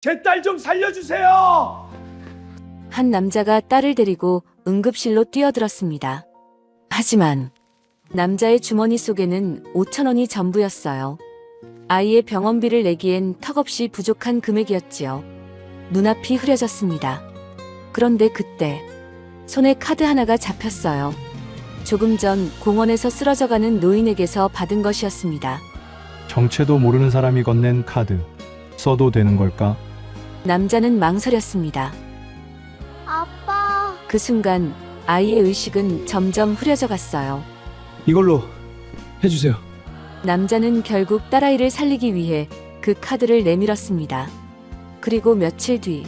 제 딸 좀 살려주세요. 한 남자가 딸을 데리고 응급실로 뛰어들었습니다. 하지만 남자의 주머니 속에는 5천 원이 전부였어요. 아이의 병원비를 내기엔 턱없이 부족한 금액이었지요. 눈앞이 흐려졌습니다. 그런데 그때 손에 카드 하나가 잡혔어요. 조금 전 공원에서 쓰러져가는 노인에게서 받은 것이었습니다. 정체도 모르는 사람이 건넨 카드. 써도 되는 걸까? 남자는 망설였습니다. 아빠, 그 순간 아이의 의식은 점점 흐려져 갔어요. 이걸로 해주세요. 남자는 결국 딸아이를 살리기 위해 그 카드를 내밀었습니다. 그리고 며칠 뒤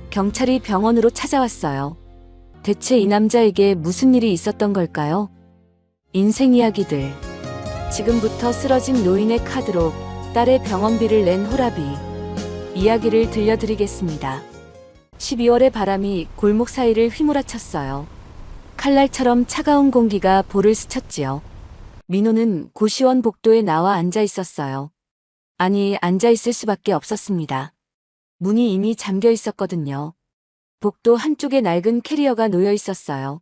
경찰이 병원으로 찾아왔어요. 대체 이 남자에게 무슨 일이 있었던 걸까요? 인생 이야기들. 지금부터 쓰러진 노인의 카드로 딸의 병원비를 낸 호라비. 이야기를 들려드리겠습니다. 12월의 바람이 골목 사이를 휘몰아쳤어요. 칼날처럼 차가운 공기가 볼을 스쳤지요. 민호는 고시원 복도에 나와 앉아 있었어요. 아니, 앉아 있을 수밖에 없었습니다. 문이 이미 잠겨 있었거든요. 복도 한쪽에 낡은 캐리어가 놓여 있었어요.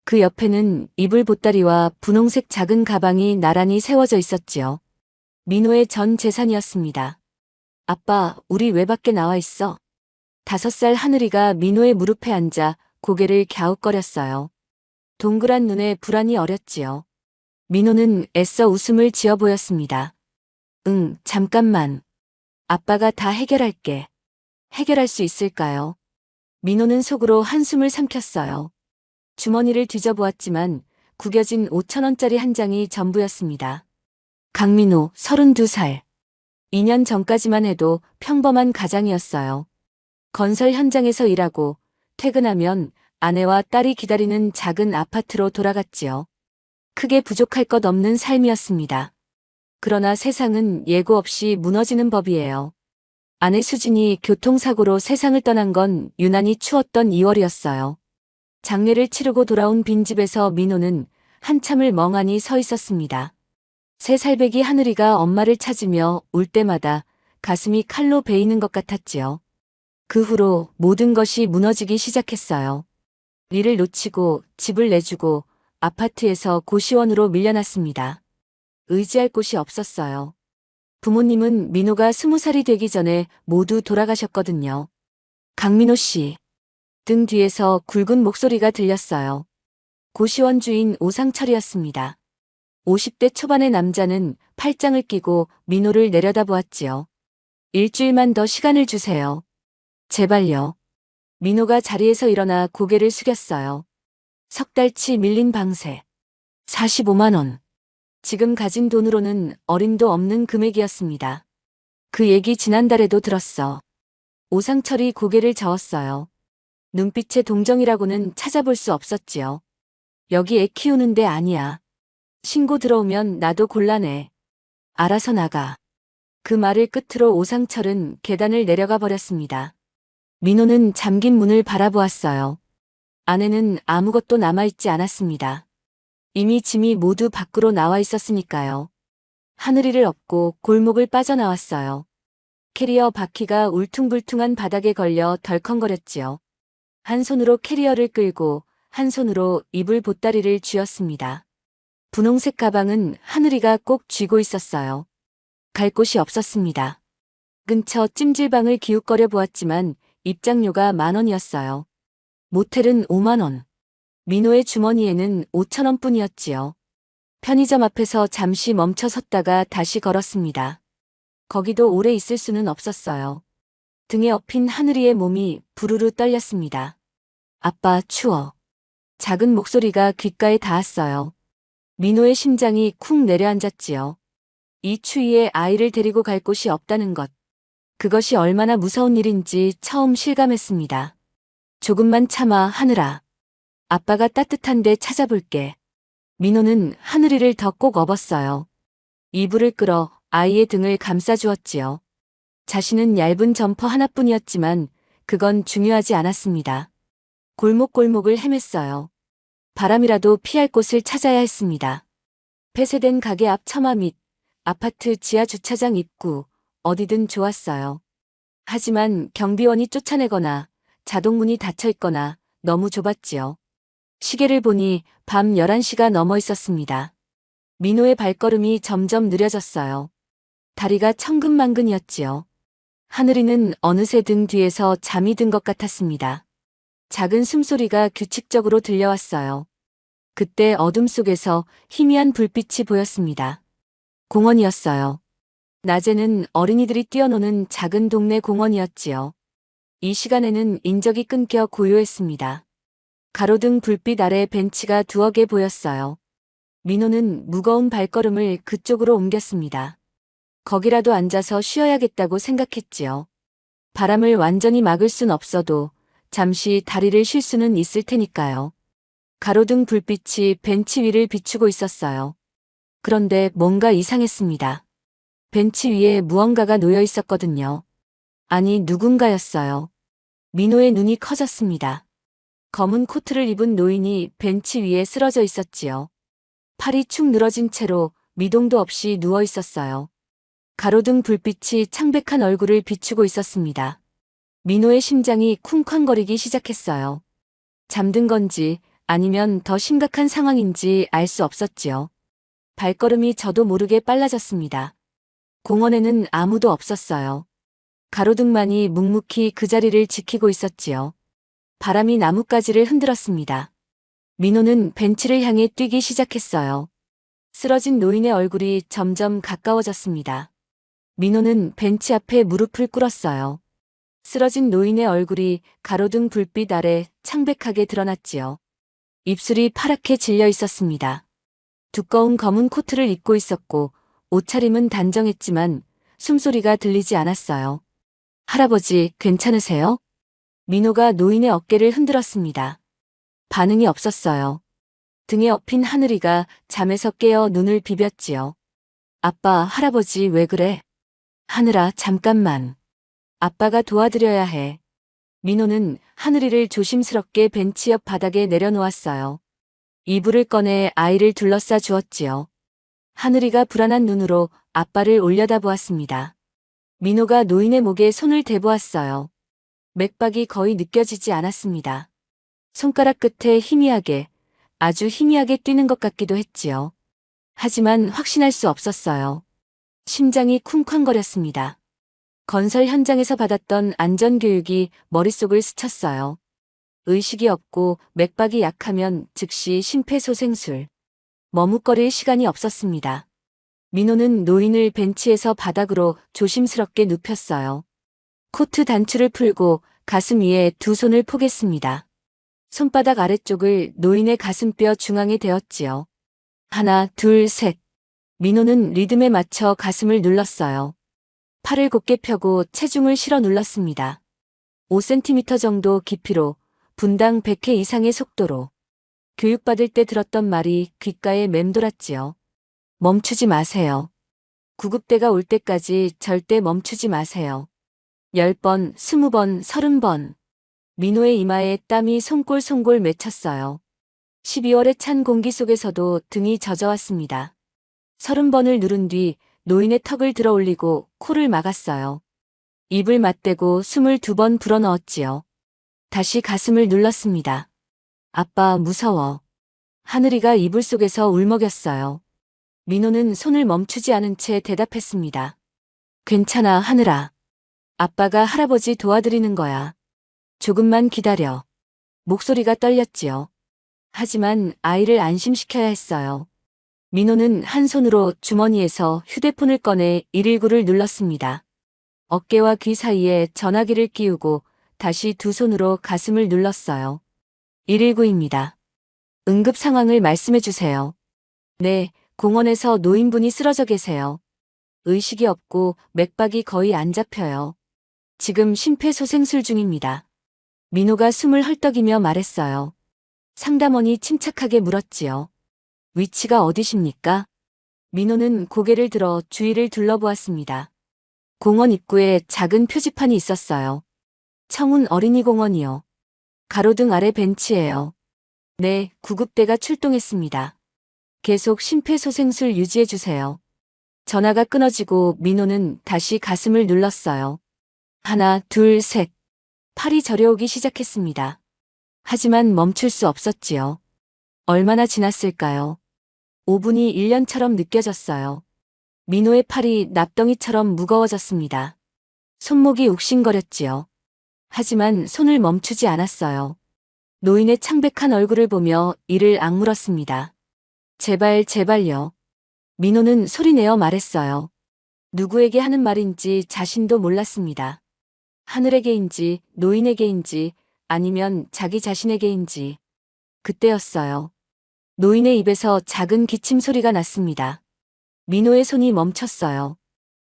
그 옆에는 이불 보따리와 분홍색 작은 가방이 나란히 세워져 있었지요. 민호의 전 재산이었습니다. 아빠, 우리 왜 밖에 나와 있어? 5살 하늘이가 민호의 무릎에 앉아 고개를 갸웃거렸어요. 동그란 눈에 불안이 어렸지요. 민호는 애써 웃음을 지어 보였습니다. 응, 잠깐만. 아빠가 다 해결할게. 해결할 수 있을까요? 민호는 속으로 한숨을 삼켰어요. 주머니를 뒤져보았지만 구겨진 5천 원짜리 한 장이 전부였습니다. 강민호, 32살. 2년 전까지만 해도 평범한 가장이었어요. 건설 현장에서 일하고 퇴근하면 아내와 딸이 기다리는 작은 아파트로 돌아갔지요. 크게 부족할 것 없는 삶이었습니다. 그러나 세상은 예고 없이 무너지는 법이에요. 아내 수진이 교통사고로 세상을 떠난 건 유난히 추웠던 2월이었어요. 장례를 치르고 돌아온 빈집에서 민호는 한참을 멍하니 서 있었습니다. 3살배기 하늘이가 엄마를 찾으며 울 때마다 가슴이 칼로 베이는 것 같았지요. 그 후로 모든 것이 무너지기 시작했어요. 일을 놓치고 집을 내주고 아파트에서 고시원으로 밀려났습니다. 의지할 곳이 없었어요. 부모님은 민호가 20살이 되기 전에 모두 돌아가셨거든요. 강민호 씨. 등 뒤에서 굵은 목소리가 들렸어요. 고시원 주인 오상철이었습니다. 50대 초반의 남자는 팔짱을 끼고 민호를 내려다보았지요. 일주일만 더 시간을 주세요. 제발요. 민호가 자리에서 일어나 고개를 숙였어요. 석 달치 밀린 방세. 45만 원. 지금 가진 돈으로는 어림도 없는 금액이었습니다. 그 얘기 지난달에도 들었어. 오상철이 고개를 저었어요. 눈빛의 동정이라고는 찾아볼 수 없었지요. 여기 애 키우는 데 아니야. 신고 들어오면 나도 곤란해. 알아서 나가. 그 말을 끝으로 오상철은 계단을 내려가 버렸습니다. 민호는 잠긴 문을 바라보았어요. 안에는 아무것도 남아있지 않았습니다. 이미 짐이 모두 밖으로 나와 있었으니까요. 하늘이를 업고 골목을 빠져나왔어요. 캐리어 바퀴가 울퉁불퉁한 바닥에 걸려 덜컹거렸지요. 한 손으로 캐리어를 끌고 한 손으로 이불 보따리를 쥐었습니다. 분홍색 가방은 하늘이가 꼭 쥐고 있었어요. 갈 곳이 없었습니다. 근처 찜질방을 기웃거려 보았지만 입장료가 10,000원이었어요. 모텔은 5만 원. 민호의 주머니에는 5천 원뿐이었지요. 편의점 앞에서 잠시 멈춰 섰다가 다시 걸었습니다. 거기도 오래 있을 수는 없었어요. 등에 업힌 하늘이의 몸이 부르르 떨렸습니다. 아빠, 추워. 작은 목소리가 귓가에 닿았어요. 민호의 심장이 쿵 내려앉았지요. 이 추위에 아이를 데리고 갈 곳이 없다는 것. 그것이 얼마나 무서운 일인지 처음 실감했습니다. 조금만 참아, 하늘아. 아빠가 따뜻한 데 찾아볼게. 민호는 하늘이를 더 꼭 업었어요. 이불을 끌어 아이의 등을 감싸주었지요. 자신은 얇은 점퍼 하나뿐이었지만 그건 중요하지 않았습니다. 골목골목을 헤맸어요. 바람이라도 피할 곳을 찾아야 했습니다. 폐쇄된 가게 앞 처마 및 아파트 지하 주차장 입구, 어디든 좋았어요. 하지만 경비원이 쫓아내거나 자동문이 닫혀 있거나 너무 좁았지요. 시계를 보니 밤 11시가 넘어 있었습니다. 민호의 발걸음이 점점 느려졌어요. 다리가 천근만근이었지요. 하늘이는 어느새 등 뒤에서 잠이 든 것 같았습니다. 작은 숨소리가 규칙적으로 들려왔어요. 그때 어둠 속에서 희미한 불빛이 보였습니다. 공원이었어요. 낮에는 어린이들이 뛰어노는 작은 동네 공원이었지요. 이 시간에는 인적이 끊겨 고요했습니다. 가로등 불빛 아래 벤치가 두어 개 보였어요. 민호는 무거운 발걸음을 그쪽으로 옮겼습니다. 거기라도 앉아서 쉬어야겠다고 생각했지요. 바람을 완전히 막을 순 없어도 잠시 다리를 쉴 수는 있을 테니까요. 가로등 불빛이 벤치 위를 비추고 있었어요. 그런데 뭔가 이상했습니다. 벤치 위에 무언가가 놓여 있었거든요. 아니, 누군가였어요. 민호의 눈이 커졌습니다. 검은 코트를 입은 노인이 벤치 위에 쓰러져 있었지요. 팔이 축 늘어진 채로 미동도 없이 누워 있었어요. 가로등 불빛이 창백한 얼굴을 비추고 있었습니다. 민호의 심장이 쿵쾅거리기 시작했어요. 잠든 건지 아니면 더 심각한 상황인지 알 수 없었지요. 발걸음이 저도 모르게 빨라졌습니다. 공원에는 아무도 없었어요. 가로등만이 묵묵히 그 자리를 지키고 있었지요. 바람이 나뭇가지를 흔들었습니다. 민호는 벤치를 향해 뛰기 시작했어요. 쓰러진 노인의 얼굴이 점점 가까워졌습니다. 민호는 벤치 앞에 무릎을 꿇었어요. 쓰러진 노인의 얼굴이 가로등 불빛 아래 창백하게 드러났지요. 입술이 파랗게 질려 있었습니다. 두꺼운 검은 코트를 입고 있었고 옷차림은 단정했지만 숨소리가 들리지 않았어요. 할아버지, 괜찮으세요? 민호가 노인의 어깨를 흔들었습니다. 반응이 없었어요. 등에 엎인 하늘이가 잠에서 깨어 눈을 비볐지요. 아빠, 할아버지 왜 그래? 하늘아, 잠깐만. 아빠가 도와드려야 해. 민호는 하늘이를 조심스럽게 벤치 옆 바닥에 내려놓았어요. 이불을 꺼내 아이를 둘러싸 주었지요. 하늘이가 불안한 눈으로 아빠를 올려다보았습니다. 민호가 노인의 목에 손을 대보았어요. 맥박이 거의 느껴지지 않았습니다. 손가락 끝에 희미하게, 아주 희미하게 뛰는 것 같기도 했지요. 하지만 확신할 수 없었어요. 심장이 쿵쾅거렸습니다. 건설 현장에서 받았던 안전교육이 머릿속을 스쳤어요. 의식이 없고 맥박이 약하면 즉시 심폐소생술. 머뭇거릴 시간이 없었습니다. 민호는 노인을 벤치에서 바닥으로 조심스럽게 눕혔어요. 코트 단추를 풀고 가슴 위에 두 손을 포겠습니다. 손바닥 아래쪽을 노인의 가슴뼈 중앙에 대었지요. 하나, 둘, 셋. 민호는 리듬에 맞춰 가슴을 눌렀어요. 팔을 곧게 펴고 체중을 실어 눌렀습니다. 5cm 정도 깊이로 분당 100회 이상의 속도로. 교육받을 때 들었던 말이 귓가에 맴돌았지요. 멈추지 마세요. 구급대가 올 때까지 절대 멈추지 마세요. 10번, 20번, 30번. 민호의 이마에 땀이 송골송골 맺혔어요. 12월의 찬 공기 속에서도 등이 젖어왔습니다. 30번을 누른 뒤 노인의 턱을 들어 올리고 코를 막았어요. 입을 맞대고 숨을 2번 불어넣었지요. 다시 가슴을 눌렀습니다. 아빠, 무서워. 하늘이가 이불 속에서 울먹였어요. 민호는 손을 멈추지 않은 채 대답했습니다. 괜찮아, 하늘아. 아빠가 할아버지 도와드리는 거야. 조금만 기다려. 목소리가 떨렸지요. 하지만 아이를 안심시켜야 했어요. 민호는 한 손으로 주머니에서 휴대폰을 꺼내 119를 눌렀습니다. 어깨와 귀 사이에 전화기를 끼우고 다시 두 손으로 가슴을 눌렀어요. 119입니다. 응급 상황을 말씀해 주세요. 네, 공원에서 노인분이 쓰러져 계세요. 의식이 없고 맥박이 거의 안 잡혀요. 지금 심폐소생술 중입니다. 민호가 숨을 헐떡이며 말했어요. 상담원이 침착하게 물었지요. 위치가 어디십니까? 민호는 고개를 들어 주위를 둘러보았습니다. 공원 입구에 작은 표지판이 있었어요. 청운 어린이공원이요. 가로등 아래 벤치예요. 네, 구급대가 출동했습니다. 계속 심폐소생술 유지해주세요. 전화가 끊어지고 민호는 다시 가슴을 눌렀어요. 하나, 둘, 셋. 팔이 저려오기 시작했습니다. 하지만 멈출 수 없었지요. 얼마나 지났을까요? 5분이 1년처럼 느껴졌어요. 민호의 팔이 납덩이처럼 무거워졌습니다. 손목이 욱신거렸지요. 하지만 손을 멈추지 않았어요. 노인의 창백한 얼굴을 보며 이를 악물었습니다. 제발, 제발요. 민호는 소리내어 말했어요. 누구에게 하는 말인지 자신도 몰랐습니다. 하늘에게인지, 노인에게인지, 아니면 자기 자신에게인지. 그때였어요. 노인의 입에서 작은 기침 소리가 났습니다. 민호의 손이 멈췄어요.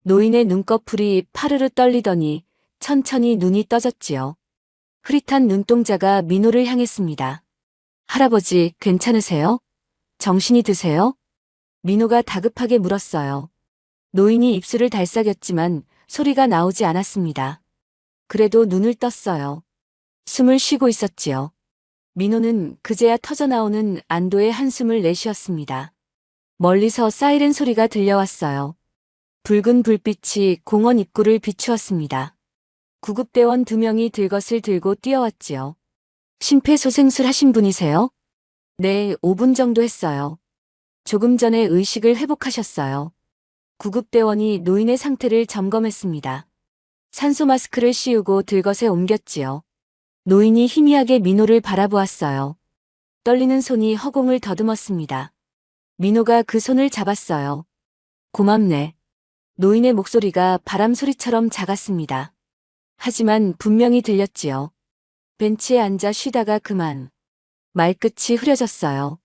노인의 눈꺼풀이 파르르 떨리더니 천천히 눈이 떠졌지요. 흐릿한 눈동자가 민호를 향했습니다. 할아버지, 괜찮으세요? 정신이 드세요? 민호가 다급하게 물었어요. 노인이 입술을 달싹였지만 소리가 나오지 않았습니다. 그래도 눈을 떴어요. 숨을 쉬고 있었지요. 민호는 그제야 터져나오는 안도의 한숨을 내쉬었습니다. 멀리서 사이렌 소리가 들려왔어요. 붉은 불빛이 공원 입구를 비추었습니다. 구급대원 2명이 들것을 들고 뛰어왔지요. 심폐소생술 하신 분이세요? 네, 5분 정도 했어요. 조금 전에 의식을 회복하셨어요. 구급대원이 노인의 상태를 점검했습니다. 산소 마스크를 씌우고 들것에 옮겼지요. 노인이 희미하게 민호를 바라보았어요. 떨리는 손이 허공을 더듬었습니다. 민호가 그 손을 잡았어요. 고맙네. 노인의 목소리가 바람 소리처럼 작았습니다. 하지만 분명히 들렸지요. 벤치에 앉아 쉬다가 그만. 말끝이 흐려졌어요.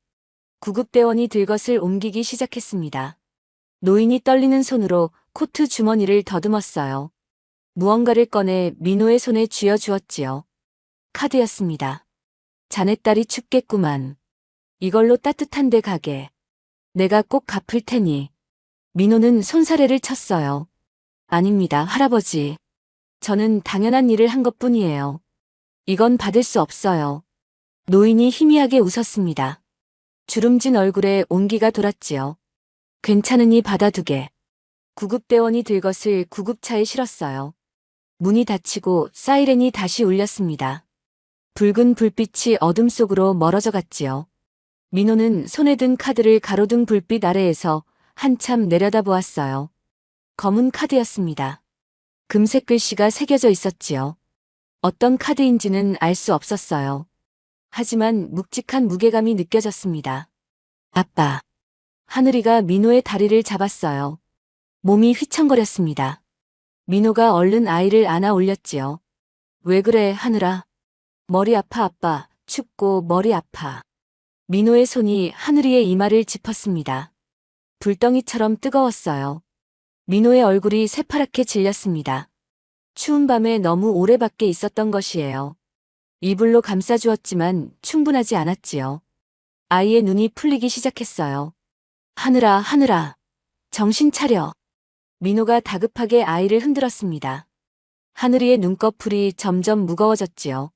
구급대원이 들것을 옮기기 시작했습니다. 노인이 떨리는 손으로 코트 주머니를 더듬었어요. 무언가를 꺼내 민호의 손에 쥐어주었지요. 카드였습니다. 자네 딸이 춥겠구만. 이걸로 따뜻한 데 가게. 내가 꼭 갚을 테니. 민호는 손사래를 쳤어요. 아닙니다, 할아버지. 저는 당연한 일을 한 것뿐이에요. 이건 받을 수 없어요. 노인이 희미하게 웃었습니다. 주름진 얼굴에 온기가 돌았지요. 괜찮으니 받아두게. 구급대원이 들것을 구급차에 실었어요. 문이 닫히고 사이렌이 다시 울렸습니다. 붉은 불빛이 어둠 속으로 멀어져 갔지요. 민호는 손에 든 카드를 가로등 불빛 아래에서 한참 내려다보았어요. 검은 카드였습니다. 금색 글씨가 새겨져 있었지요. 어떤 카드인지는 알 수 없었어요. 하지만 묵직한 무게감이 느껴졌습니다. 아빠. 하늘이가 민호의 다리를 잡았어요. 몸이 휘청거렸습니다. 민호가 얼른 아이를 안아 올렸지요. 왜 그래, 하늘아. 머리 아파, 아빠. 춥고 머리 아파. 민호의 손이 하늘이의 이마를 짚었습니다. 불덩이처럼 뜨거웠어요. 민호의 얼굴이 새파랗게 질렸습니다. 추운 밤에 너무 오래 밖에 있었던 것이에요. 이불로 감싸주었지만 충분하지 않았지요. 아이의 눈이 풀리기 시작했어요. 하늘아, 하늘아. 정신 차려. 민호가 다급하게 아이를 흔들었습니다. 하늘이의 눈꺼풀이 점점 무거워졌지요.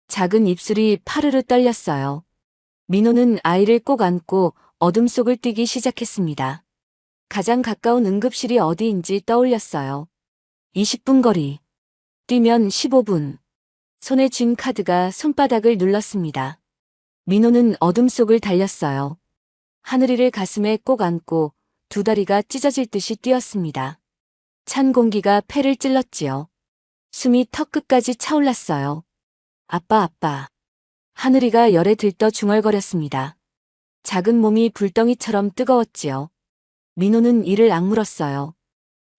작은 입술이 파르르 떨렸어요. 민호는 아이를 꼭 안고 어둠 속을 뛰기 시작했습니다. 가장 가까운 응급실이 어디인지 떠올렸어요. 20분 거리. 뛰면 15분. 손에 쥔 카드가 손바닥을 눌렀습니다. 민호는 어둠 속을 달렸어요. 하늘이를 가슴에 꼭 안고 두 다리가 찢어질 듯이 뛰었습니다. 찬 공기가 폐를 찔렀지요. 숨이 턱 끝까지 차올랐어요. 아빠, 아빠. 하늘이가 열에 들떠 중얼거렸습니다. 작은 몸이 불덩이처럼 뜨거웠지요. 민호는 이를 악물었어요.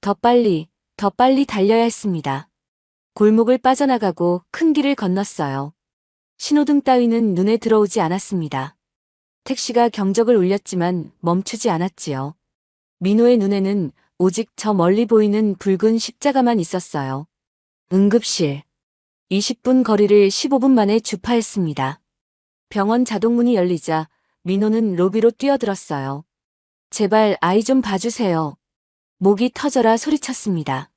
더 빨리 달려야 했습니다. 골목을 빠져나가고 큰 길을 건넜어요. 신호등 따위는 눈에 들어오지 않았습니다. 택시가 경적을 울렸지만 멈추지 않았지요. 민호의 눈에는 오직 저 멀리 보이는 붉은 십자가만 있었어요. 응급실. 20분 거리를 15분 만에 주파했습니다. 병원 자동문이 열리자 민호는 로비로 뛰어들었어요. 제발 아이 좀 봐주세요. 목이 터져라 소리쳤습니다.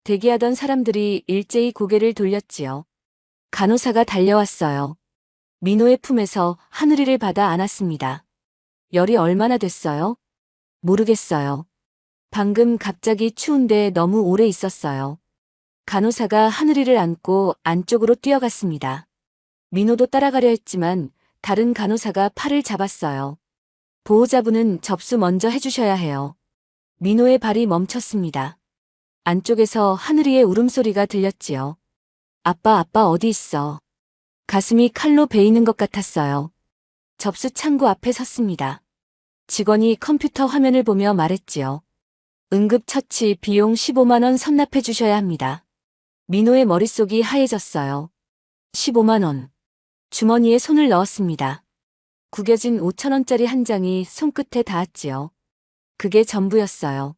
대기하던 사람들이 일제히 고개를 돌렸지요. 간호사가 달려왔어요. 민호의 품에서 하늘이를 받아 안았습니다. 열이 얼마나 됐어요? 모르겠어요. 방금 갑자기 추운데 너무 오래 있었어요. 간호사가 하늘이를 안고 안쪽으로 뛰어갔습니다. 민호도 따라가려 했지만 다른 간호사가 팔을 잡았어요. 보호자분은 접수 먼저 해주셔야 해요. 민호의 발이 멈췄습니다. 안쪽에서 하늘이의 울음소리가 들렸지요. 아빠 어디 있어? 가슴이 칼로 베이는 것 같았어요. 접수 창구 앞에 섰습니다. 직원이 컴퓨터 화면을 보며 말했지요. 응급처치 비용 15만 원 선납해 주셔야 합니다. 민호의 머릿속이 하얘졌어요. 15만 원. 주머니에 손을 넣었습니다. 구겨진 5천 원짜리 한 장이 손끝에 닿았지요. 그게 전부였어요.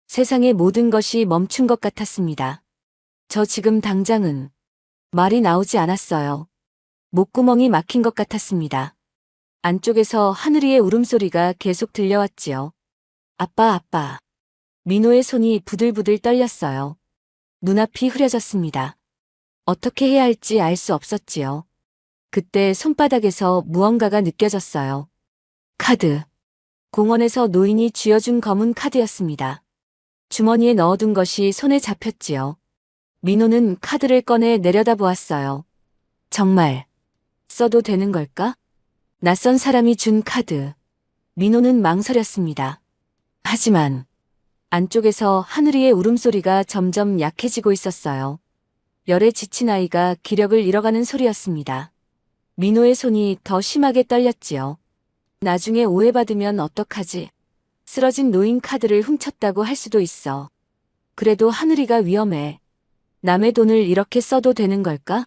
세상의 모든 것이 멈춘 것 같았습니다. 저 지금 당장은 말이 나오지 않았어요. 목구멍이 막힌 것 같았습니다. 안쪽에서 하늘이의 울음소리가 계속 들려왔지요. 아빠. 민호의 손이 부들부들 떨렸어요. 눈앞이 흐려졌습니다. 어떻게 해야 할지 알 수 없었지요. 그때 손바닥에서 무언가가 느껴졌어요. 카드. 공원에서 노인이 쥐어준 검은 카드였습니다. 주머니에 넣어둔 것이 손에 잡혔지요. 민호는 카드를 꺼내 내려다보았어요. 정말 써도 되는 걸까? 낯선 사람이 준 카드. 민호는 망설였습니다. 하지만 안쪽에서 하늘이의 울음소리가 점점 약해지고 있었어요. 열에 지친 아이가 기력을 잃어가는 소리였습니다. 민호의 손이 더 심하게 떨렸지요. 나중에 오해받으면 어떡하지? 쓰러진 노인 카드를 훔쳤다고 할 수도 있어. 그래도 하늘이가 위험해. 남의 돈을 이렇게 써도 되는 걸까?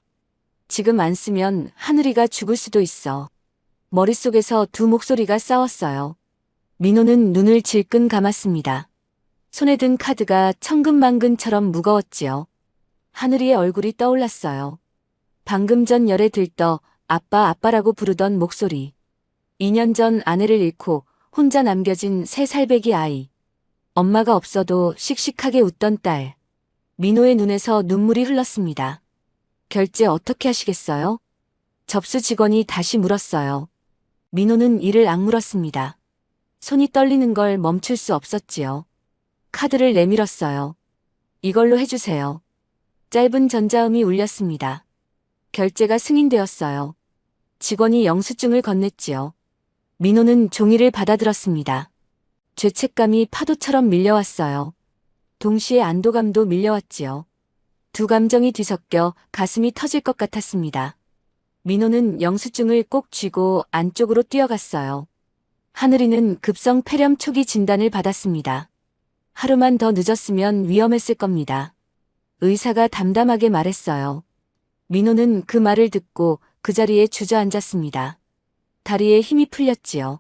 지금 안 쓰면 하늘이가 죽을 수도 있어. 머릿속에서 두 목소리가 싸웠어요. 민호는 눈을 질끈 감았습니다. 손에 든 카드가 천근만근처럼 무거웠지요. 하늘이의 얼굴이 떠올랐어요. 방금 전 열에 들떠 아빠라고 부르던 목소리. 2년 전 아내를 잃고 혼자 남겨진 3살배기 아이. 엄마가 없어도 씩씩하게 웃던 딸. 민호의 눈에서 눈물이 흘렀습니다. 결제 어떻게 하시겠어요? 접수 직원이 다시 물었어요. 민호는 이를 악물었습니다. 손이 떨리는 걸 멈출 수 없었지요. 카드를 내밀었어요. 이걸로 해주세요. 짧은 전자음이 울렸습니다. 결제가 승인되었어요. 직원이 영수증을 건넸지요. 민호는 종이를 받아들었습니다. 죄책감이 파도처럼 밀려왔어요. 동시에 안도감도 밀려왔지요. 두 감정이 뒤섞여 가슴이 터질 것 같았습니다. 민호는 영수증을 꼭 쥐고 안쪽으로 뛰어갔어요. 하늘이는 급성 폐렴 초기 진단을 받았습니다. 하루만 더 늦었으면 위험했을 겁니다. 의사가 담담하게 말했어요. 민호는 그 말을 듣고 그 자리에 주저앉았습니다. 다리에 힘이 풀렸지요.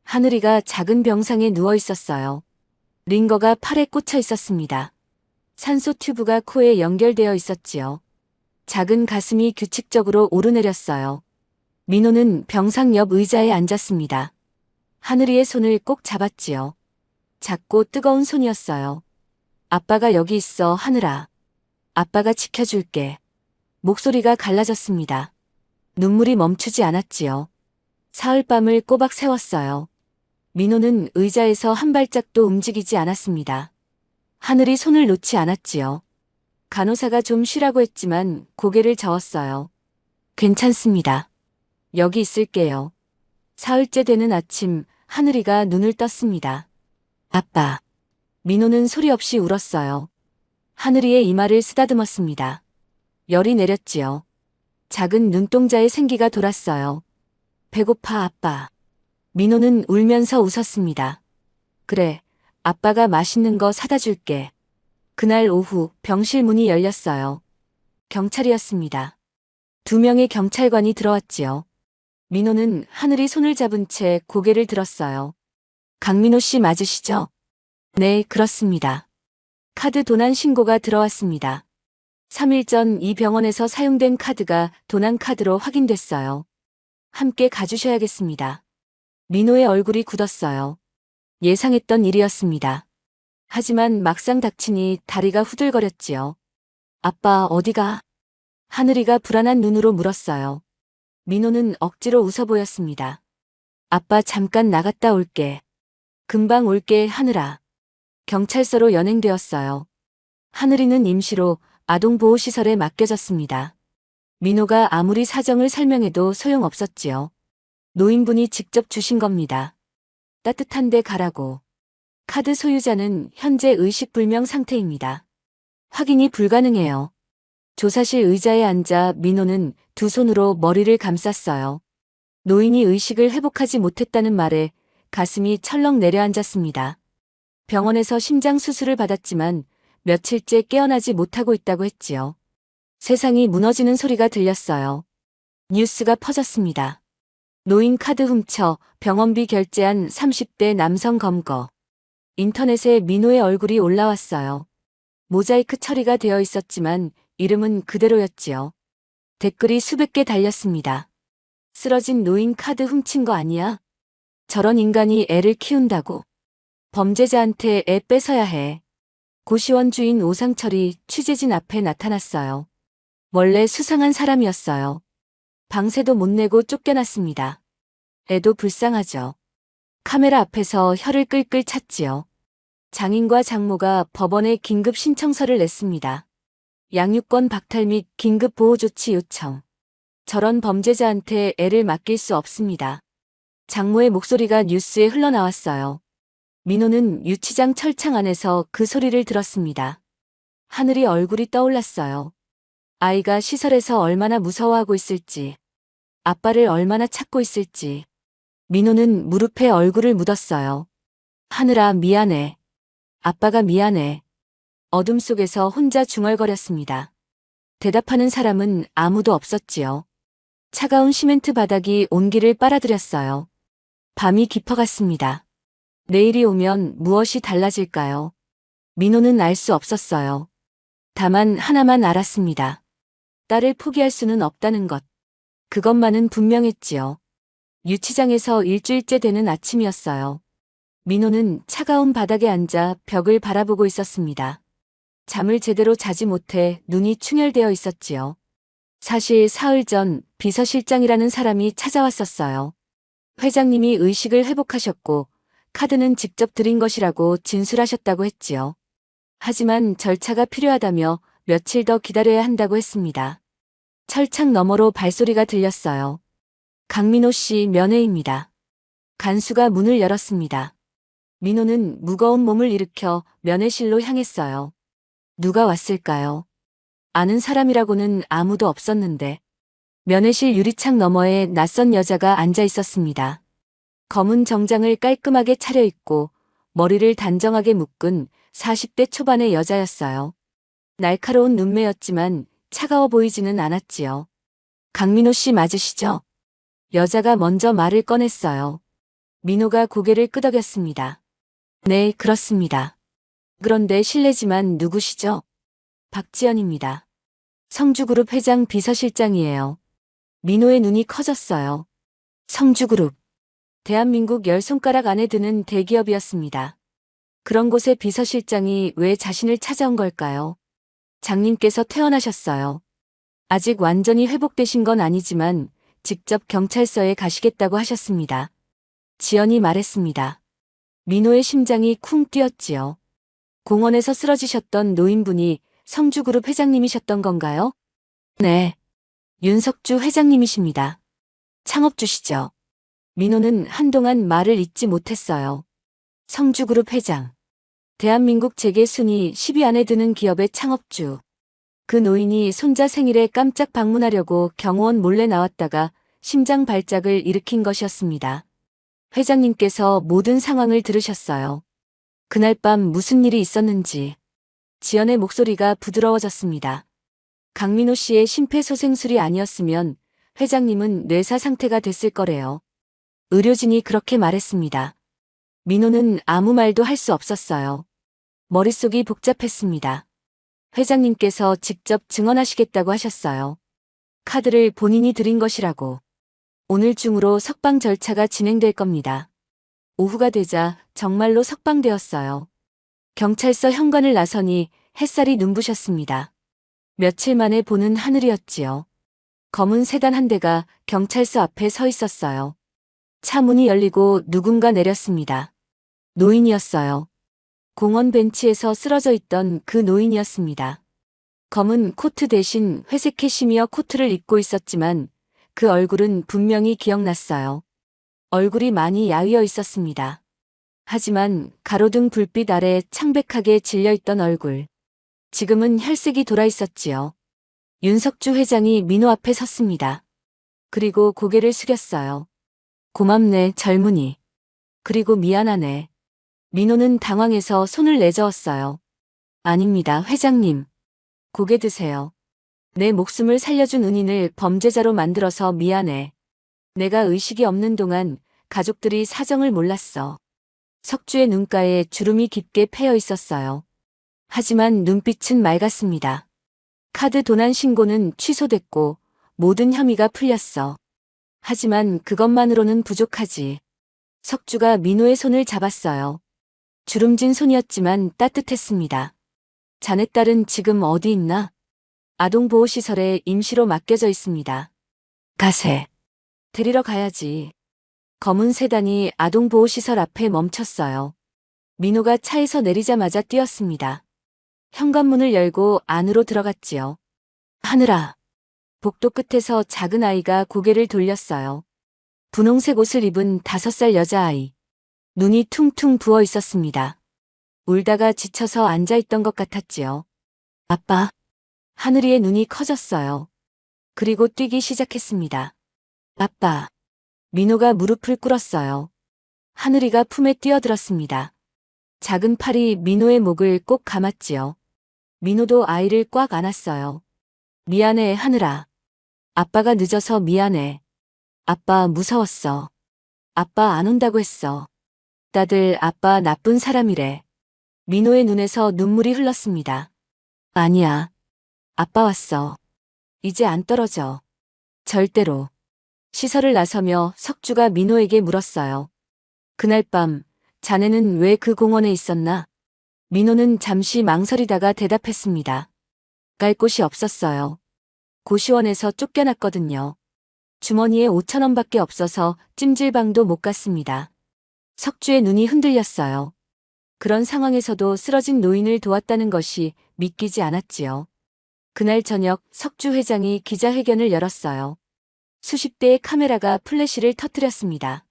하늘이가 작은 병상에 누워 있었어요. 링거가 팔에 꽂혀 있었습니다. 산소 튜브가 코에 연결되어 있었지요. 작은 가슴이 규칙적으로 오르내렸어요. 민호는 병상 옆 의자에 앉았습니다. 하늘이의 손을 꼭 잡았지요. 작고 뜨거운 손이었어요. 아빠가 여기 있어, 하늘아. 아빠가 지켜줄게. 목소리가 갈라졌습니다. 눈물이 멈추지 않았지요. 사흘밤을 꼬박 세웠어요. 민호는 의자에서 한 발짝도 움직이지 않았습니다. 하늘이 손을 놓지 않았지요. 간호사가 좀 쉬라고 했지만 고개를 저었어요. 괜찮습니다. 여기 있을게요. 사흘째 되는 아침, 하늘이가 눈을 떴습니다. 아빠. 민호는 소리 없이 울었어요. 하늘이의 이마를 쓰다듬었습니다. 열이 내렸지요. 작은 눈동자에 생기가 돌았어요. 배고파, 아빠. 민호는 울면서 웃었습니다. 그래, 아빠가 맛있는 거 사다 줄게. 그날 오후 병실 문이 열렸어요. 경찰이었습니다. 2명의 경찰관이 들어왔지요. 민호는 하늘이 손을 잡은 채 고개를 들었어요. 강민호 씨 맞으시죠? 네, 그렇습니다. 카드 도난 신고가 들어왔습니다. 3일 전 이 병원에서 사용된 카드가 도난 카드로 확인됐어요. 함께 가주셔야겠습니다. 민호의 얼굴이 굳었어요. 예상했던 일이었습니다. 하지만 막상 닥치니 다리가 후들거렸지요. 아빠 어디가? 하늘이가 불안한 눈으로 물었어요. 민호는 억지로 웃어 보였습니다. 아빠 잠깐 나갔다 올게. 금방 올게, 하늘아. 경찰서로 연행되었어요. 하늘이는 임시로 아동보호시설에 맡겨졌습니다. 민호가 아무리 사정을 설명해도 소용없었지요. 노인분이 직접 주신 겁니다. 따뜻한데 가라고. 카드 소유자는 현재 의식불명 상태입니다. 확인이 불가능해요. 조사실 의자에 앉아 민호는 두 손으로 머리를 감쌌어요. 노인이 의식을 회복하지 못했다는 말에 가슴이 철렁 내려앉았습니다. 병원에서 심장 수술을 받았지만 며칠째 깨어나지 못하고 있다고 했지요. 세상이 무너지는 소리가 들렸어요. 뉴스가 퍼졌습니다. 노인 카드 훔쳐 병원비 결제한 30대 남성 검거. 인터넷에 민호의 얼굴이 올라왔어요. 모자이크 처리가 되어 있었지만 이름은 그대로였지요. 댓글이 수백 개 달렸습니다. 쓰러진 노인 카드 훔친 거 아니야? 저런 인간이 애를 키운다고. 범죄자한테 애 뺏어야 해. 고시원 주인 오상철이 취재진 앞에 나타났어요. 원래 수상한 사람이었어요. 방세도 못 내고 쫓겨났습니다. 애도 불쌍하죠. 카메라 앞에서 혀를 끌끌 찼지요. 장인과 장모가 법원에 긴급 신청서를 냈습니다. 양육권 박탈 및 긴급 보호조치 요청. 저런 범죄자한테 애를 맡길 수 없습니다. 장모의 목소리가 뉴스에 흘러나왔어요. 민호는 유치장 철창 안에서 그 소리를 들었습니다. 하늘이 얼굴이 떠올랐어요. 아이가 시설에서 얼마나 무서워하고 있을지, 아빠를 얼마나 찾고 있을지. 민호는 무릎에 얼굴을 묻었어요. 하늘아, 미안해. 아빠가 미안해. 어둠 속에서 혼자 중얼거렸습니다. 대답하는 사람은 아무도 없었지요. 차가운 시멘트 바닥이 온기를 빨아들였어요. 밤이 깊어갔습니다. 내일이 오면 무엇이 달라질까요? 민호는 알 수 없었어요. 다만 하나만 알았습니다. 딸을 포기할 수는 없다는 것. 그것만은 분명했지요. 유치장에서 일주일째 되는 아침이었어요. 민호는 차가운 바닥에 앉아 벽을 바라보고 있었습니다. 잠을 제대로 자지 못해 눈이 충혈되어 있었지요. 사실 사흘 전 비서실장이라는 사람이 찾아왔었어요. 회장님이 의식을 회복하셨고 카드는 직접 드린 것이라고 진술하셨다고 했지요. 하지만 절차가 필요하다며 며칠 더 기다려야 한다고 했습니다. 철창 너머로 발소리가 들렸어요. 강민호 씨 면회입니다. 간수가 문을 열었습니다. 민호는 무거운 몸을 일으켜 면회실로 향했어요. 누가 왔을까요? 아는 사람이라고는 아무도 없었는데. 면회실 유리창 너머에 낯선 여자가 앉아 있었습니다. 검은 정장을 깔끔하게 차려입고 머리를 단정하게 묶은 40대 초반의 여자였어요. 날카로운 눈매였지만 차가워 보이지는 않았지요. 강민호 씨 맞으시죠? 여자가 먼저 말을 꺼냈어요. 민호가 고개를 끄덕였습니다. 네, 그렇습니다. 그런데 실례지만 누구시죠? 박지연입니다. 성주그룹 회장 비서실장이에요. 민호의 눈이 커졌어요. 성주그룹. 대한민국 10손가락 안에 드는 대기업이었습니다. 그런 곳에 비서실장이 왜 자신을 찾아온 걸까요? 장님께서 퇴원하셨어요. 아직 완전히 회복되신 건 아니지만 직접 경찰서에 가시겠다고 하셨습니다. 지연이 말했습니다. 민호의 심장이 쿵 뛰었지요. 공원에서 쓰러지셨던 노인분이 성주그룹 회장님이셨던 건가요? 네. 윤석주 회장님이십니다. 창업주시죠. 민호는 한동안 말을 잇지 못했어요. 성주그룹 회장. 대한민국 재계 순위 10위 안에 드는 기업의 창업주. 그 노인이 손자 생일에 깜짝 방문하려고 경호원 몰래 나왔다가 심장 발작을 일으킨 것이었습니다. 회장님께서 모든 상황을 들으셨어요. 그날 밤 무슨 일이 있었는지. 지연의 목소리가 부드러워졌습니다. 강민호 씨의 심폐소생술이 아니었으면 회장님은 뇌사 상태가 됐을 거래요. 의료진이 그렇게 말했습니다. 민호는 아무 말도 할 수 없었어요. 머릿속이 복잡했습니다. 회장님께서 직접 증언하시겠다고 하셨어요. 카드를 본인이 드린 것이라고. 오늘 중으로 석방 절차가 진행될 겁니다. 오후가 되자 정말로 석방되었어요. 경찰서 현관을 나서니 햇살이 눈부셨습니다. 며칠 만에 보는 하늘이었지요. 검은 세단 한 대가 경찰서 앞에 서 있었어요. 차 문이 열리고 누군가 내렸습니다. 노인이었어요. 공원 벤치에서 쓰러져 있던 그 노인이었습니다. 검은 코트 대신 회색 캐시미어 코트를 입고 있었지만 그 얼굴은 분명히 기억났어요. 얼굴이 많이 야위어 있었습니다. 하지만 가로등 불빛 아래 창백하게 질려있던 얼굴. 지금은 혈색이 돌아 있었지요. 윤석주 회장이 민호 앞에 섰습니다. 그리고 고개를 숙였어요. 고맙네, 젊은이. 그리고 미안하네. 민호는 당황해서 손을 내저었어요. 아닙니다, 회장님. 고개 드세요. 내 목숨을 살려준 은인을 범죄자로 만들어서 미안해. 내가 의식이 없는 동안 가족들이 사정을 몰랐어. 석주의 눈가에 주름이 깊게 패여 있었어요. 하지만 눈빛은 맑았습니다. 카드 도난 신고는 취소됐고 모든 혐의가 풀렸어. 하지만 그것만으로는 부족하지. 석주가 민호의 손을 잡았어요. 주름진 손이었지만 따뜻했습니다. 자네 딸은 지금 어디 있나? 아동보호시설에 임시로 맡겨져 있습니다. 가세. 데리러 가야지. 검은 세단이 아동보호시설 앞에 멈췄어요. 민호가 차에서 내리자마자 뛰었습니다. 현관문을 열고 안으로 들어갔지요. 하늘아. 복도 끝에서 작은 아이가 고개를 돌렸어요. 분홍색 옷을 입은 5살 여자아이. 눈이 퉁퉁 부어 있었습니다. 울다가 지쳐서 앉아있던 것 같았지요. 아빠. 하늘이의 눈이 커졌어요. 그리고 뛰기 시작했습니다. 아빠. 민호가 무릎을 꿇었어요. 하늘이가 품에 뛰어들었습니다. 작은 팔이 민호의 목을 꼭 감았지요. 민호도 아이를 꽉 안았어요. 미안해, 하늘아. 아빠가 늦어서 미안해. 아빠 무서웠어. 아빠 안 온다고 했어. 다들 아빠 나쁜 사람이래. 민호의 눈에서 눈물이 흘렀습니다. 아니야. 아빠 왔어. 이제 안 떨어져. 절대로. 시설을 나서며 석주가 민호에게 물었어요. 그날 밤 자네는 왜 그 공원에 있었나? 민호는 잠시 망설이다가 대답했습니다. 갈 곳이 없었어요. 고시원에서 쫓겨났거든요. 주머니에 5,000원밖에 없어서 찜질방도 못 갔습니다. 석주의 눈이 흔들렸어요. 그런 상황에서도 쓰러진 노인을 도왔다는 것이 믿기지 않았지요. 그날 저녁 석주 회장이 기자회견을 열었어요. 수십 대의 카메라가 플래시를 터뜨렸습니다.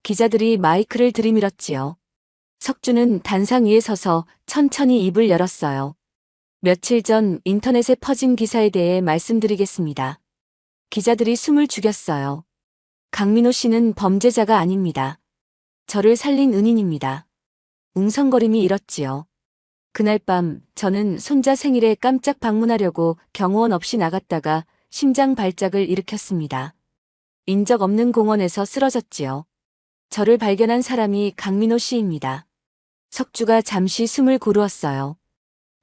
기자들이 마이크를 들이밀었지요. 석주는 단상 위에 서서 천천히 입을 열었어요. 며칠 전 인터넷에 퍼진 기사에 대해 말씀드리겠습니다. 기자들이 숨을 죽였어요. 강민호 씨는 범죄자가 아닙니다. 저를 살린 은인입니다. 웅성거림이 일었지요. 그날 밤 저는 손자 생일에 깜짝 방문하려고 경호원 없이 나갔다가 심장 발작을 일으켰습니다. 인적 없는 공원에서 쓰러졌지요. 저를 발견한 사람이 강민호 씨입니다. 석주가 잠시 숨을 고르었어요.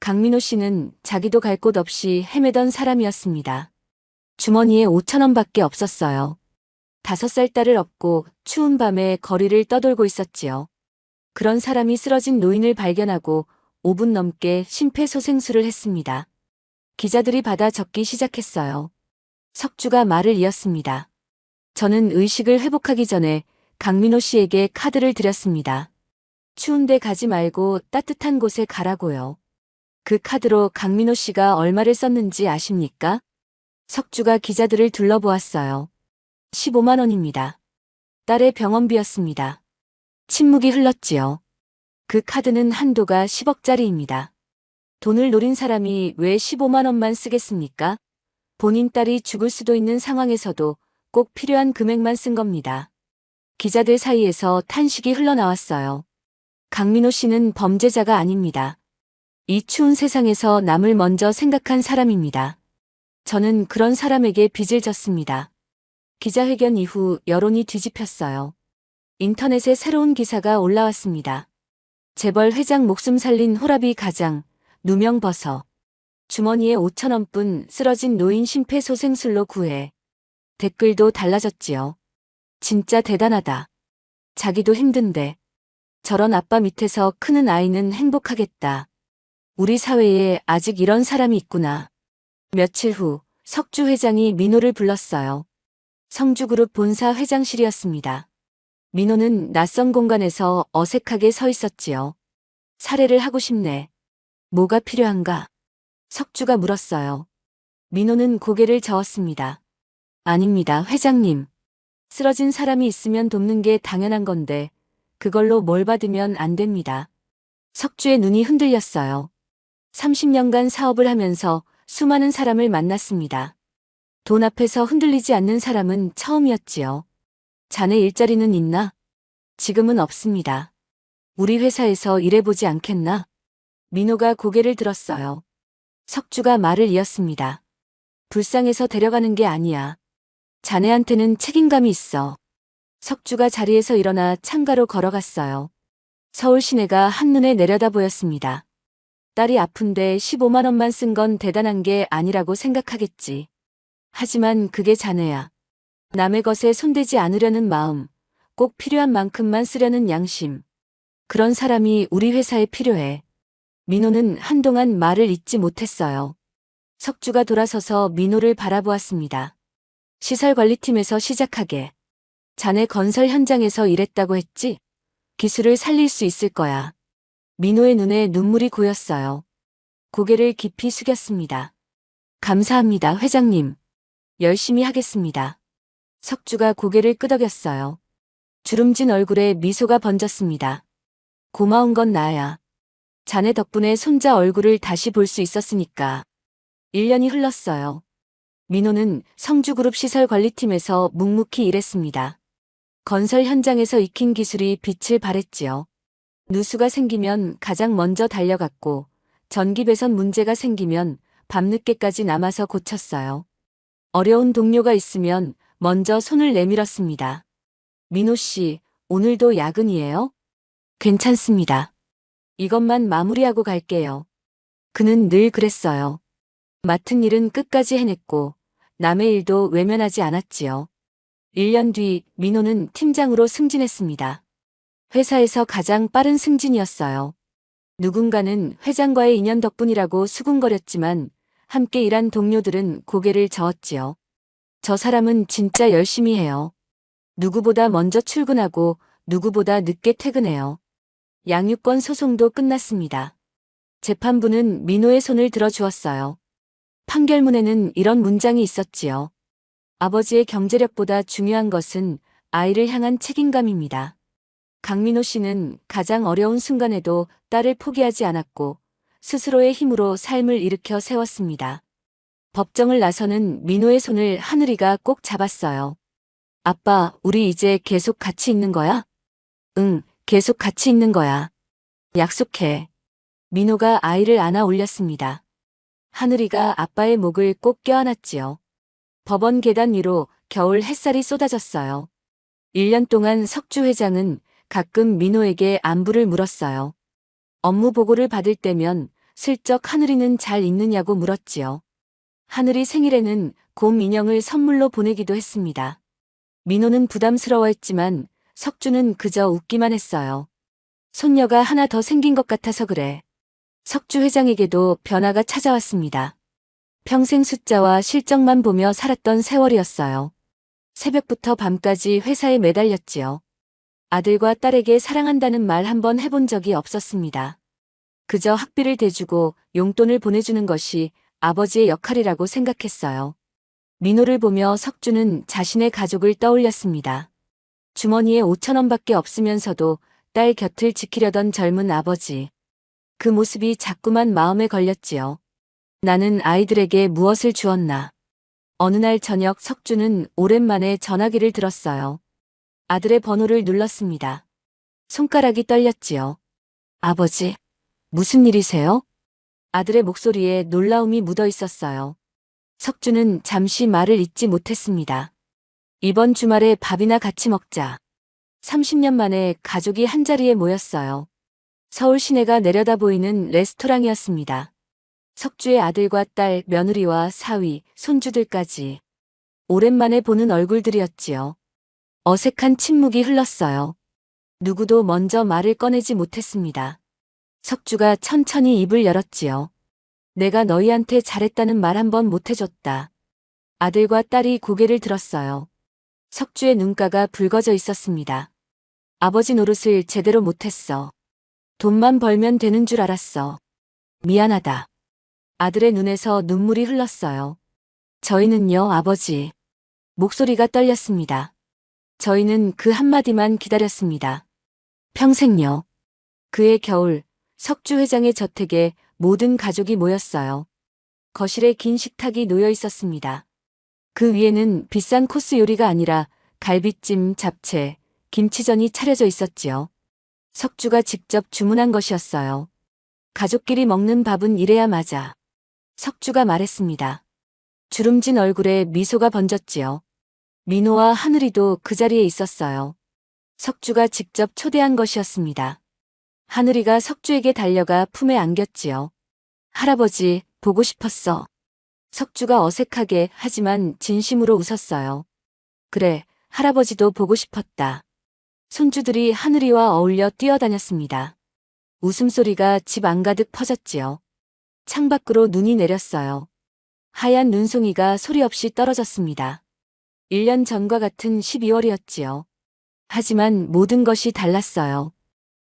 강민호 씨는 자기도 갈 곳 없이 헤매던 사람이었습니다. 주머니에 5,000원밖에 없었어요. 5살 딸을 업고 추운 밤에 거리를 떠돌고 있었지요. 그런 사람이 쓰러진 노인을 발견하고 5분 넘게 심폐소생술을 했습니다. 기자들이 받아 적기 시작했어요. 석주가 말을 이었습니다. 저는 의식을 회복하기 전에 강민호 씨에게 카드를 드렸습니다. 추운 데 가지 말고 따뜻한 곳에 가라고요. 그 카드로 강민호 씨가 얼마를 썼는지 아십니까? 석주가 기자들을 둘러보았어요. 15만 원입니다. 딸의 병원비였습니다. 침묵이 흘렀지요. 그 카드는 한도가 10억짜리입니다. 돈을 노린 사람이 왜 15만 원만 쓰겠습니까? 본인 딸이 죽을 수도 있는 상황에서도 꼭 필요한 금액만 쓴 겁니다. 기자들 사이에서 탄식이 흘러나왔어요. 강민호 씨는 범죄자가 아닙니다. 이 추운 세상에서 남을 먼저 생각한 사람입니다. 저는 그런 사람에게 빚을 졌습니다. 기자회견 이후 여론이 뒤집혔어요. 인터넷에 새로운 기사가 올라왔습니다. 재벌 회장 목숨 살린 호라비 가장, 누명 벗어. 주머니에 5,000원뿐 쓰러진 노인 심폐소생술로 구해. 댓글도 달라졌지요. 진짜 대단하다. 자기도 힘든데. 저런 아빠 밑에서 크는 아이는 행복하겠다. 우리 사회에 아직 이런 사람이 있구나. 며칠 후 석주 회장이 민호를 불렀어요. 성주그룹 본사 회장실이었습니다. 민호는 낯선 공간에서 어색하게 서 있었지요. 살해를 하고 싶네. 뭐가 필요한가? 석주가 물었어요. 민호는 고개를 저었습니다. 아닙니다, 회장님. 쓰러진 사람이 있으면 돕는 게 당연한 건데 그걸로 뭘 받으면 안 됩니다. 석주의 눈이 흔들렸어요. 30년간 사업을 하면서 수많은 사람을 만났습니다. 돈 앞에서 흔들리지 않는 사람은 처음이었지요. 자네 일자리는 있나? 지금은 없습니다. 우리 회사에서 일해보지 않겠나? 민호가 고개를 들었어요. 석주가 말을 이었습니다. 불쌍해서 데려가는 게 아니야. 자네한테는 책임감이 있어. 석주가 자리에서 일어나 창가로 걸어갔어요. 서울 시내가 한눈에 내려다 보였습니다. 딸이 아픈데 15만 원만 쓴 건 대단한 게 아니라고 생각하겠지. 하지만 그게 자네야. 남의 것에 손대지 않으려는 마음, 꼭 필요한 만큼만 쓰려는 양심. 그런 사람이 우리 회사에 필요해. 민호는 한동안 말을 잇지 못했어요. 석주가 돌아서서 민호를 바라보았습니다. 시설관리팀에서 시작하게. 자네 건설 현장에서 일했다고 했지? 기술을 살릴 수 있을 거야. 민호의 눈에 눈물이 고였어요. 고개를 깊이 숙였습니다. 감사합니다, 회장님. 열심히 하겠습니다. 석주가 고개를 끄덕였어요. 주름진 얼굴에 미소가 번졌습니다. 고마운 건 나야. 자네 덕분에 손자 얼굴을 다시 볼 수 있었으니까. 1년이 흘렀어요. 민호는 성주그룹 시설관리팀에서 묵묵히 일했습니다. 건설 현장에서 익힌 기술이 빛을 발했지요. 누수가 생기면 가장 먼저 달려갔고 전기 배선 문제가 생기면 밤늦게까지 남아서 고쳤어요. 어려운 동료가 있으면 먼저 손을 내밀었습니다. 민호 씨, 오늘도 야근이에요? 괜찮습니다. 이것만 마무리하고 갈게요. 그는 늘 그랬어요. 맡은 일은 끝까지 해냈고 남의 일도 외면하지 않았지요. 1년 뒤 민호는 팀장으로 승진했습니다. 회사에서 가장 빠른 승진이었어요. 누군가는 회장과의 인연 덕분이라고 수군거렸지만 함께 일한 동료들은 고개를 저었지요. 저 사람은 진짜 열심히 해요. 누구보다 먼저 출근하고 누구보다 늦게 퇴근해요. 양육권 소송도 끝났습니다. 재판부는 민호의 손을 들어주었어요. 판결문에는 이런 문장이 있었지요. 아버지의 경제력보다 중요한 것은 아이를 향한 책임감입니다. 강민호 씨는 가장 어려운 순간에도 딸을 포기하지 않았고 스스로의 힘으로 삶을 일으켜 세웠습니다. 법정을 나서는 민호의 손을 하늘이가 꼭 잡았어요. 아빠, 우리 이제 계속 같이 있는 거야? 응, 계속 같이 있는 거야. 약속해. 민호가 아이를 안아 올렸습니다. 하늘이가 아빠의 목을 꼭 껴안았지요. 법원 계단 위로 겨울 햇살이 쏟아졌어요. 1년 동안 석주 회장은 가끔 민호에게 안부를 물었어요. 업무 보고를 받을 때면 슬쩍 하늘이는 잘 있느냐고 물었지요. 하늘이 생일에는 곰 인형을 선물로 보내기도 했습니다. 민호는 부담스러워했지만 석주는 그저 웃기만 했어요. 손녀가 하나 더 생긴 것 같아서 그래. 석주 회장에게도 변화가 찾아왔습니다. 평생 숫자와 실적만 보며 살았던 세월이었어요. 새벽부터 밤까지 회사에 매달렸지요. 아들과 딸에게 사랑한다는 말 한 번 해본 적이 없었습니다. 그저 학비를 대주고 용돈을 보내주는 것이 아버지의 역할이라고 생각했어요. 민호를 보며 석주는 자신의 가족을 떠올렸습니다. 주머니에 5,000원밖에 없으면서도 딸 곁을 지키려던 젊은 아버지. 그 모습이 자꾸만 마음에 걸렸지요. 나는 아이들에게 무엇을 주었나. 어느 날 저녁 석주는 오랜만에 전화기를 들었어요. 아들의 번호를 눌렀습니다. 손가락이 떨렸지요. 아버지, 무슨 일이세요? 아들의 목소리에 놀라움이 묻어 있었어요. 석주는 잠시 말을 잇지 못했습니다. 이번 주말에 밥이나 같이 먹자. 30년 만에 가족이 한자리에 모였어요. 서울 시내가 내려다 보이는 레스토랑이었습니다. 석주의 아들과 딸, 며느리와 사위, 손주들까지. 오랜만에 보는 얼굴들이었지요. 어색한 침묵이 흘렀어요. 누구도 먼저 말을 꺼내지 못했습니다. 석주가 천천히 입을 열었지요. 내가 너희한테 잘했다는 말 한 번 못 해줬다. 아들과 딸이 고개를 들었어요. 석주의 눈가가 붉어져 있었습니다. 아버지 노릇을 제대로 못했어. 돈만 벌면 되는 줄 알았어. 미안하다. 아들의 눈에서 눈물이 흘렀어요. 저희는요, 아버지. 목소리가 떨렸습니다. 저희는 그 한마디만 기다렸습니다. 평생요. 그해 겨울, 석주 회장의 저택에 모든 가족이 모였어요. 거실에 긴 식탁이 놓여 있었습니다. 그 위에는 비싼 코스 요리가 아니라 갈비찜, 잡채, 김치전이 차려져 있었지요. 석주가 직접 주문한 것이었어요. 가족끼리 먹는 밥은 이래야 맞아. 석주가 말했습니다. 주름진 얼굴에 미소가 번졌지요. 민호와 하늘이도 그 자리에 있었어요. 석주가 직접 초대한 것이었습니다. 하늘이가 석주에게 달려가 품에 안겼지요. 할아버지, 보고 싶었어. 석주가 어색하게 하지만 진심으로 웃었어요. 그래, 할아버지도 보고 싶었다. 손주들이 하늘이와 어울려 뛰어다녔습니다. 웃음소리가 집 안가득 퍼졌지요. 창밖으로 눈이 내렸어요. 하얀 눈송이가 소리 없이 떨어졌습니다. 1년 전과 같은 12월이었지요. 하지만 모든 것이 달랐어요.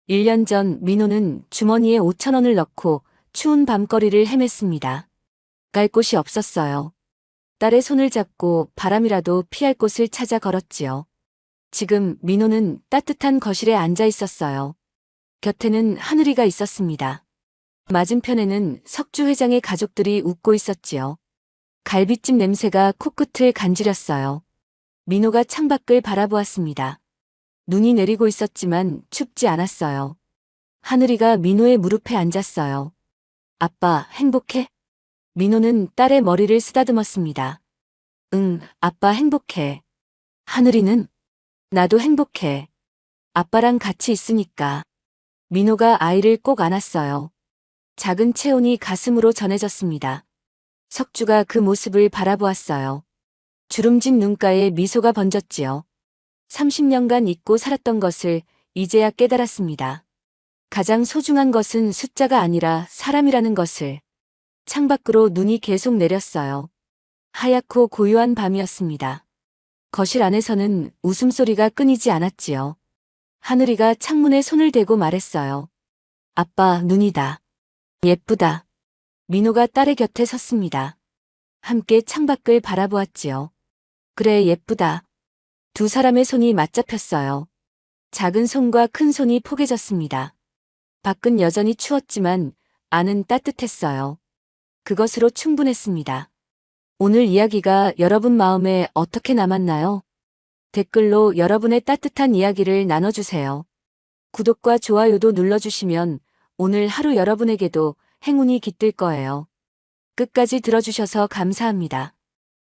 1년 전 민호는 주머니에 5,000원을 넣고 추운 밤거리를 헤맸습니다. 갈 곳이 없었어요. 딸의 손을 잡고 바람이라도 피할 곳을 찾아 걸었지요. 지금 민호는 따뜻한 거실에 앉아 있었어요. 곁에는 하늘이가 있었습니다. 맞은편에는 석주 회장의 가족들이 웃고 있었지요. 갈비찜 냄새가 코끝을 간지렸어요. 민호가 창밖을 바라보았습니다. 눈이 내리고 있었지만 춥지 않았어요. 하늘이가 민호의 무릎에 앉았어요. 아빠, 행복해? 민호는 딸의 머리를 쓰다듬었습니다. 응, 아빠 행복해. 하늘이는? 나도 행복해. 아빠랑 같이 있으니까. 민호가 아이를 꼭 안았어요. 작은 체온이 가슴으로 전해졌습니다. 석주가 그 모습을 바라보았어요. 주름진 눈가에 미소가 번졌지요. 30년간 잊고 살았던 것을 이제야 깨달았습니다. 가장 소중한 것은 숫자가 아니라 사람이라는 것을. 창밖으로 눈이 계속 내렸어요. 하얗고 고요한 밤이었습니다. 거실 안에서는 웃음소리가 끊이지 않았지요. 하늘이가 창문에 손을 대고 말했어요. 아빠, 눈이다. 예쁘다. 민호가 딸의 곁에 섰습니다. 함께 창밖을 바라보았지요. 그래, 예쁘다. 두 사람의 손이 맞잡혔어요. 작은 손과 큰 손이 포개졌습니다. 밖은 여전히 추웠지만 안은 따뜻했어요. 그것으로 충분했습니다. 오늘 이야기가 여러분 마음에 어떻게 남았나요? 댓글로 여러분의 따뜻한 이야기를 나눠주세요. 구독과 좋아요도 눌러주시면 오늘 하루 여러분에게도 행운이 깃들 거예요. 끝까지 들어주셔서 감사합니다.